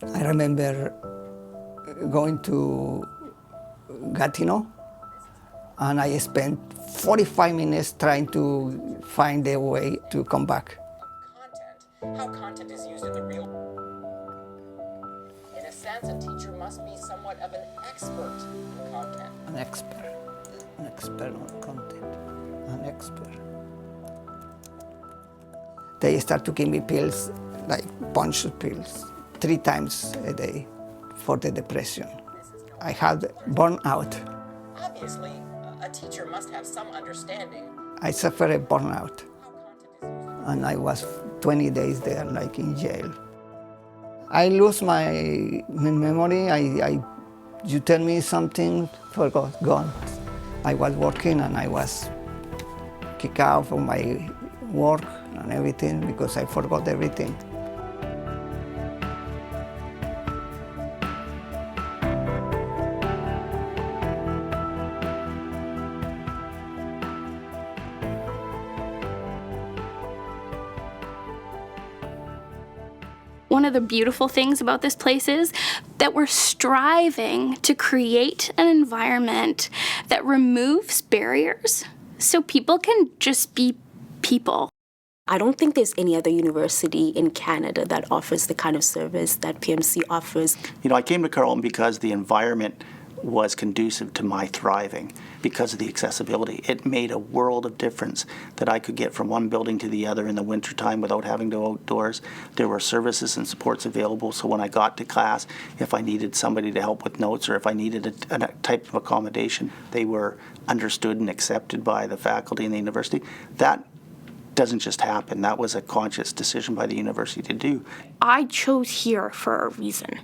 I remember going to Gatineau, and I spent 45 minutes trying to find a way to come back. Content, how content is used in the real. In a sense, a teacher must be somewhat of an expert in content. An expert on content, an expert. They start to give me pills, like punch pills, 3 times a day for the depression. I had burnout. Obviously, a teacher must have some understanding. I suffered a burnout, How content is used. and I was 20 days there, like in jail. I lose my memory. You tell me something, forgot, gone. I was working and I was kicked out from my work and everything because I forgot everything. One of the beautiful things about this place is that we're striving to create an environment that removes barriers so people can just be people. I don't think there's any other university in Canada that offers the kind of service that PMC offers. You know, I came to Carleton because the environment was conducive to my thriving because of the accessibility. It made a world of difference that I could get from one building to the other in the wintertime without having to go outdoors. There were services and supports available, so when I got to class, if I needed somebody to help with notes or if I needed a type of accommodation, they were understood and accepted by the faculty and the university. That doesn't just happen. That was a conscious decision by the university to do. I chose here for a reason.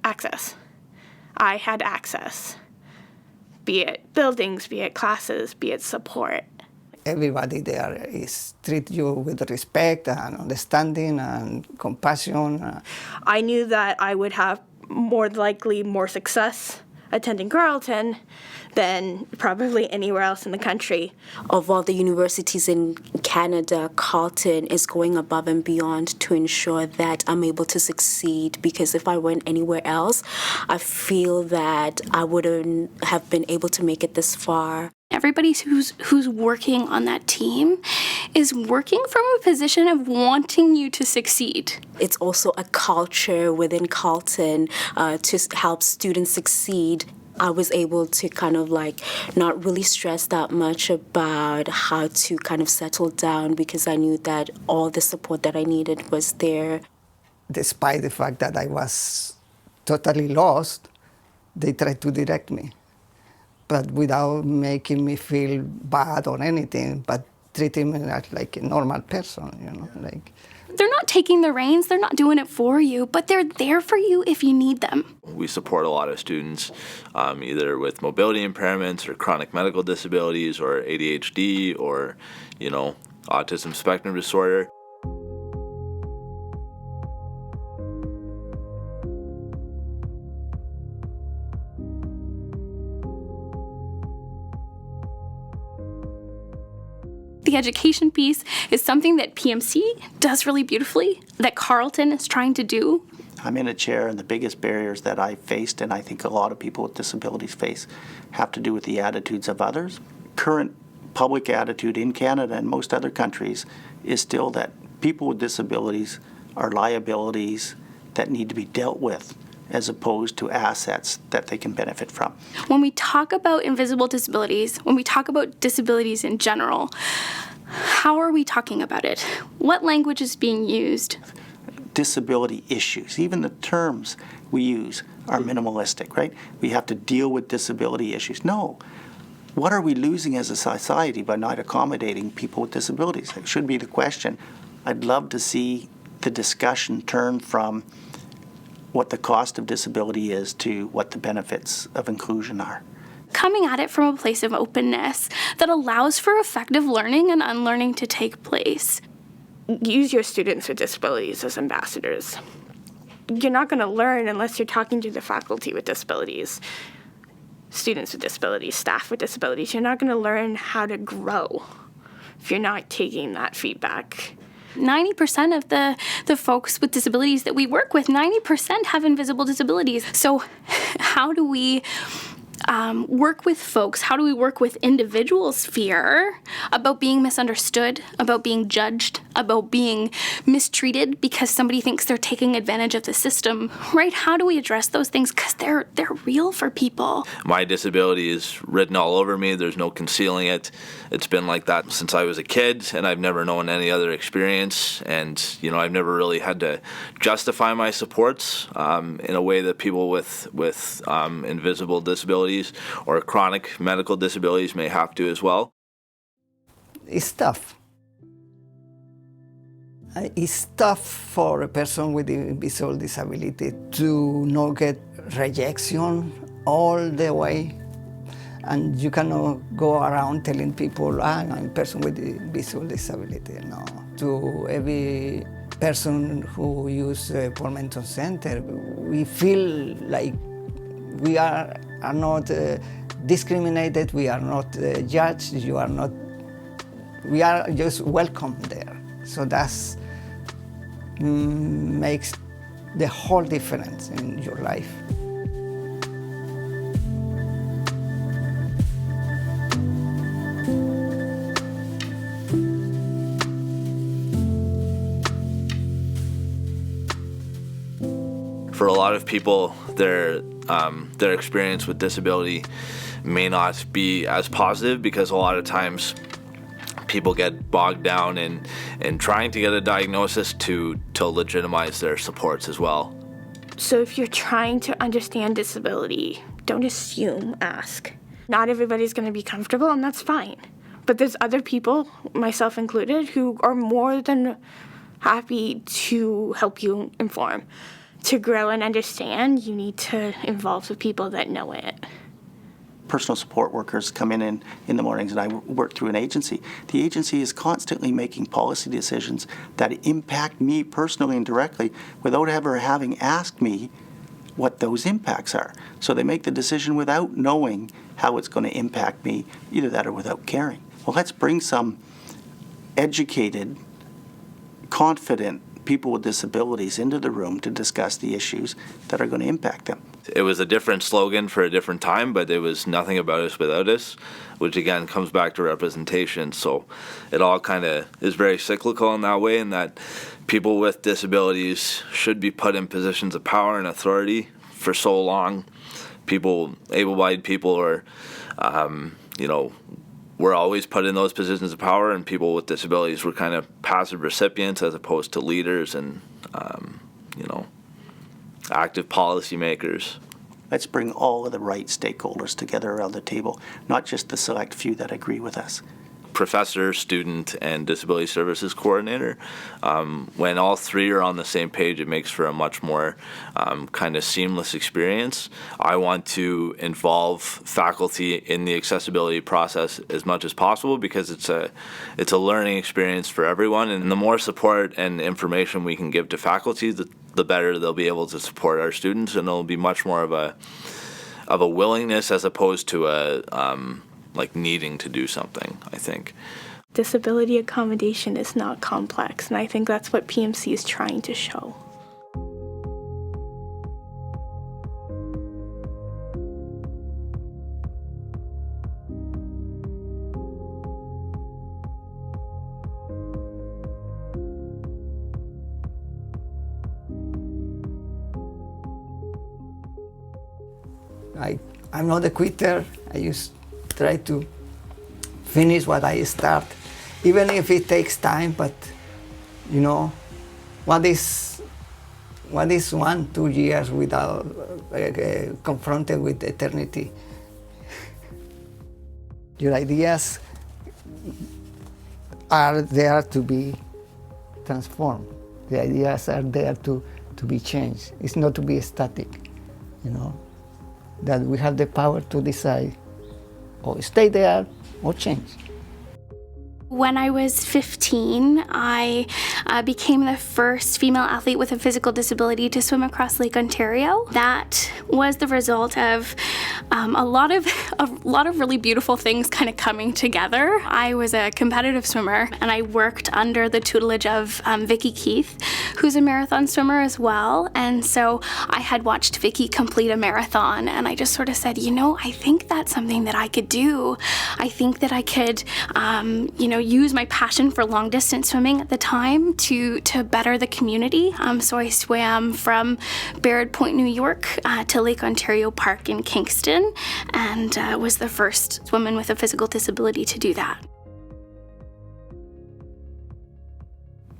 Access. I had access, be it buildings, be it classes, be it support. Everybody there is treat you with respect and understanding and compassion. I knew that I would have more likely more success attending Carleton than probably anywhere else in the country. Of all the universities in Canada, Carleton is going above and beyond to ensure that I'm able to succeed, because if I went anywhere else, I feel that I wouldn't have been able to make it this far. Everybody who's working on that team is working from a position of wanting you to succeed. It's also a culture within Carleton to help students succeed. I was able to kind of like not really stress that much about how to kind of settle down because I knew that all the support that I needed was there. Despite the fact that I was totally lost, they tried to direct me, but without making me feel bad or anything, but treating me like a normal person, you know, like. They're not taking the reins, they're not doing it for you, but they're there for you if you need them. We support a lot of students either with mobility impairments or chronic medical disabilities or ADHD or, you know, autism spectrum disorder. The education piece is something that PMC does really beautifully, that Carleton is trying to do. I'm in a chair, and the biggest barriers that I faced, and I think a lot of people with disabilities face, have to do with the attitudes of others. Current public attitude in Canada and most other countries is still that people with disabilities are liabilities that need to be dealt with, as opposed to assets that they can benefit from. When we talk about invisible disabilities, when we talk about disabilities in general, how are we talking about it? What language is being used? Disability issues, even the terms we use are minimalistic, right? We have to deal with disability issues. No. What are we losing as a society by not accommodating people with disabilities? It should be the question. I'd love to see the discussion turn from what the cost of disability is to what the benefits of inclusion are. Coming at it from a place of openness that allows for effective learning and unlearning to take place. Use your students with disabilities as ambassadors. You're not going to learn unless you're talking to the faculty with disabilities, students with disabilities, staff with disabilities. You're not going to learn how to grow if you're not taking that feedback. 90% of the folks with disabilities that we work with, 90% have invisible disabilities. So how do we work with folks? How do we work with individuals' fear about being misunderstood, about being judged, about being mistreated because somebody thinks they're taking advantage of the system, right? How do we address those things? Because they're real for people. My disability is written all over me. There's no concealing it. It's been like that since I was a kid, and I've never known any other experience. And, I've never really had to justify my supports in a way that people with invisible disabilities or chronic medical disabilities may have to as well. It's tough. It's tough for a person with a visual disability to not get rejection all the way. And you cannot go around telling people, I'm a person with a visual disability. No. To every person who uses Paul Menton Centre, we feel like we are not discriminated, we are not judged, we are just welcome there. So that's makes the whole difference in your life. For a lot of people, their experience with disability may not be as positive because a lot of times people get bogged down in trying to get a diagnosis to legitimize their supports as well. So if you're trying to understand disability, don't assume, ask. Not everybody's going to be comfortable, and that's fine. But there's other people, myself included, who are more than happy to help you inform. To grow and understand, you need to involve the people that know it. Personal support workers come in the mornings, and I work through an agency. The agency is constantly making policy decisions that impact me personally and directly without ever having asked me what those impacts are. So they make the decision without knowing how it's going to impact me, either that or without caring. Well, let's bring some educated, confident people with disabilities into the room to discuss the issues that are going to impact them. It was a different slogan for a different time, but it was nothing about us without us, which again comes back to representation. So it all kind of is very cyclical in that way, in that people with disabilities should be put in positions of power and authority for so long. Able-bodied people are, we're always put in those positions of power, and people with disabilities were kind of passive recipients as opposed to leaders and, active policymakers. Let's bring all of the right stakeholders together around the table, not just the select few that agree with us. Professor, student, and disability services coordinator. When all three are on the same page, it makes for a much more kind of seamless experience. I want to involve faculty in the accessibility process as much as possible because it's a learning experience for everyone, and the more support and information we can give to faculty, the better they'll be able to support our students, and it'll be much more of a willingness as opposed to needing to do something, I think. Disability accommodation is not complex, and I think that's what PMC is trying to show. I'm not a quitter. I just try to finish what I start, even if it takes time. But what is 1-2 years without confronted with eternity? Your ideas are there to be transformed. The ideas are there to be changed. It's not to be static, that we have the power to decide or stay there or change. When I was 15, I became the first female athlete with a physical disability to swim across Lake Ontario. That was the result of a lot of really beautiful things kind of coming together. I was a competitive swimmer, and I worked under the tutelage of Vicky Keith, who's a marathon swimmer as well. And so I had watched Vicky complete a marathon, and I just sort of said, I think that's something that I could do. I think that I could, use my passion for long distance swimming at the time to better the community. So I swam from Barrett Point, New York to Lake Ontario Park in Kingston, and was the first woman with a physical disability to do that.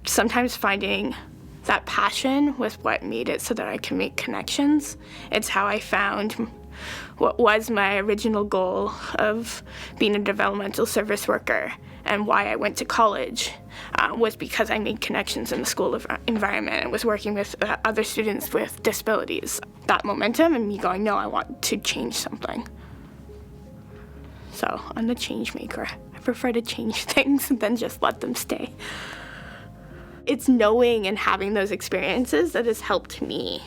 Sometimes finding that passion was what made it so that I can make connections. It's how I found what was my original goal of being a developmental service worker, and why I went to college was because I made connections in the school environment and was working with other students with disabilities. That momentum and me going, no, I want to change something. So I'm the change maker. I prefer to change things than just let them stay. It's knowing and having those experiences that has helped me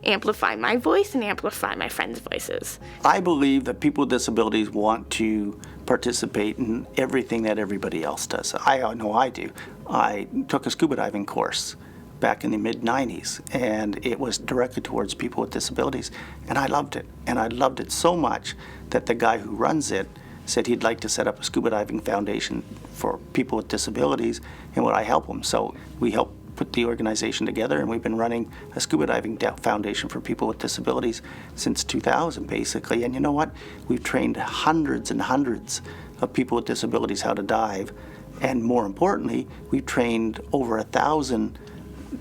amplify my voice and amplify my friends' voices. I believe that people with disabilities want to participate in everything that everybody else does. I know I do. I took a scuba diving course back in the mid-90s, and it was directed towards people with disabilities, and I loved it. And I loved it so much that the guy who runs it said he'd like to set up a scuba diving foundation for people with disabilities, and would I help him? So we helped put the organization together, and we've been running a scuba diving foundation for people with disabilities since 2000, basically. And you know what? We've trained hundreds and hundreds of people with disabilities how to dive, and more importantly, we've trained over 1,000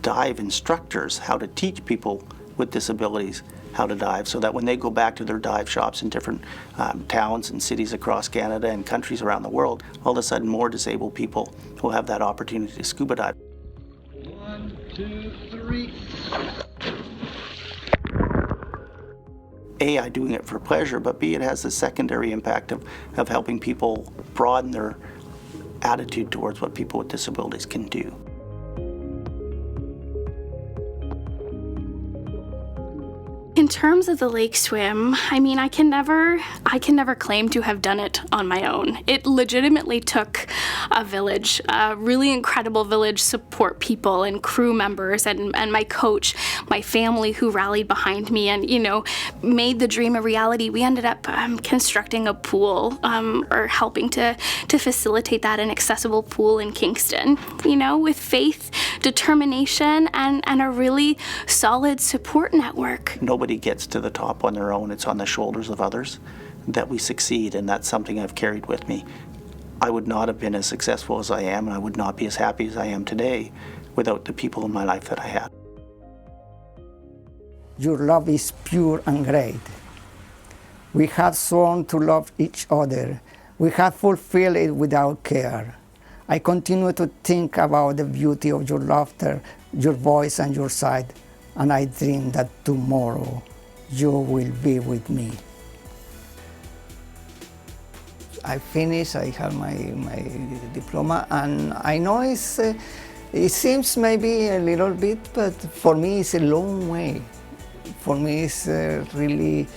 dive instructors how to teach people with disabilities how to dive, so that when they go back to their dive shops in different towns and cities across Canada and countries around the world, all of a sudden more disabled people will have that opportunity to scuba dive. 1, 2, 3. A, I'm doing it for pleasure, but B, it has the secondary impact of helping people broaden their attitude towards what people with disabilities can do. In terms of the lake swim, I mean, I can never claim to have done it on my own. It legitimately took a village, a really incredible village, support people and crew members and my coach, my family who rallied behind me and, made the dream a reality. We ended up constructing a pool or helping to facilitate that, an accessible pool in Kingston, with faith, determination, and a really solid support network. Nobody gets to the top on their own. It's on the shoulders of others that we succeed, and that's something I've carried with me. I would not have been as successful as I am, and I would not be as happy as I am today without the people in my life that I had. Your love is pure and great. We have sworn to love each other. We have fulfilled it without care. I continue to think about the beauty of your laughter, your voice, and your sight, and I dream that tomorrow you will be with me. I finished, I have my diploma, and I know it seems maybe a little bit, but for me it's a long way. For me it's really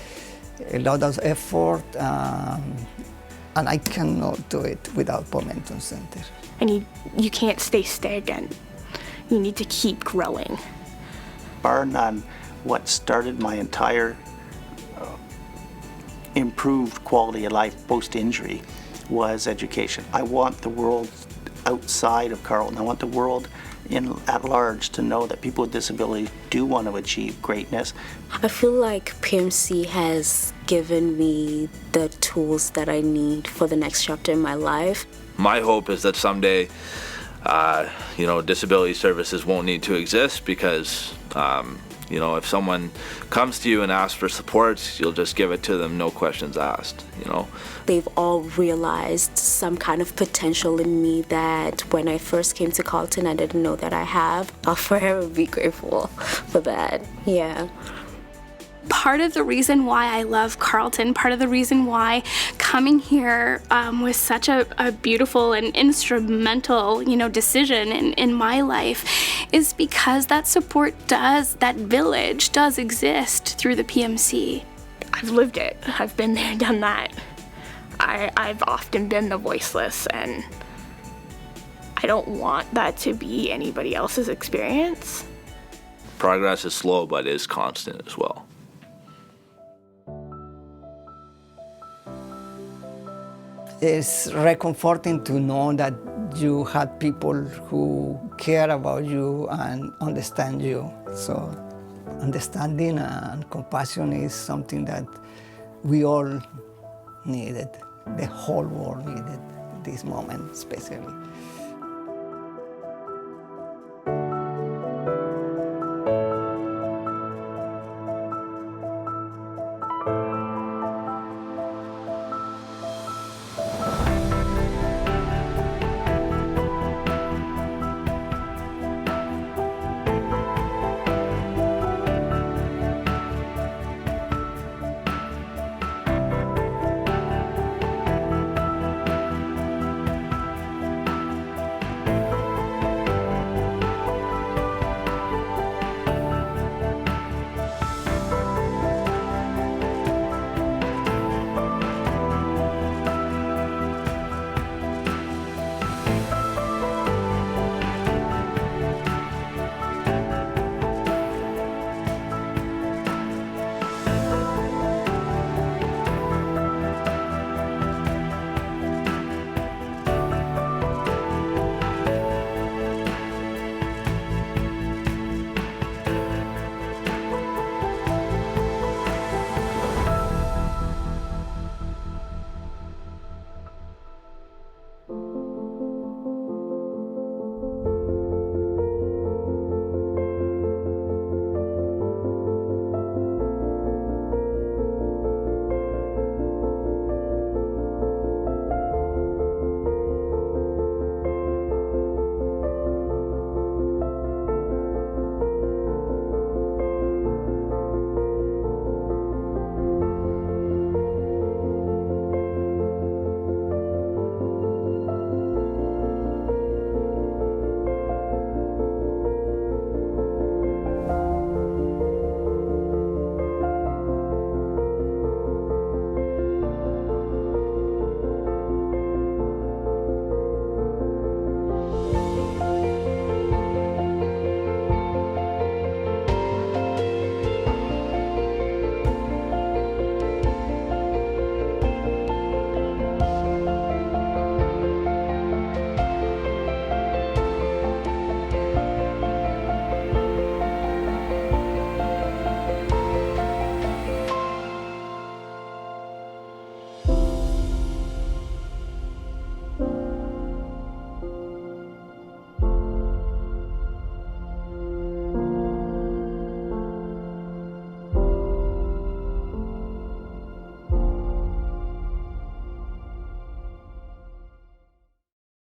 a lot of effort, and I cannot do it without Paul Menton Centre. And you can't stay stagnant. You need to keep growing. Bar none, what started my entire improved quality of life post-injury was education. I want the world outside of Carleton, I want the world at large to know that people with disabilities do want to achieve greatness. I feel like PMC has given me the tools that I need for the next chapter in my life. My hope is that someday, disability services won't need to exist because, if someone comes to you and asks for support, you'll just give it to them, no questions asked, They've all realized some kind of potential in me that when I first came to Carleton, I didn't know that I have. I'll forever be grateful for that, yeah. Part of the reason why I love Carleton, part of the reason why coming here was such a beautiful and instrumental, decision in my life is because that support that village does exist through the PMC. I've lived it. I've been there, done that. I've often been the voiceless, and I don't want that to be anybody else's experience. Progress is slow, but is constant as well. It's reconforting to know that you have people who care about you and understand you. So understanding and compassion is something that we all needed. The whole world needed this moment especially.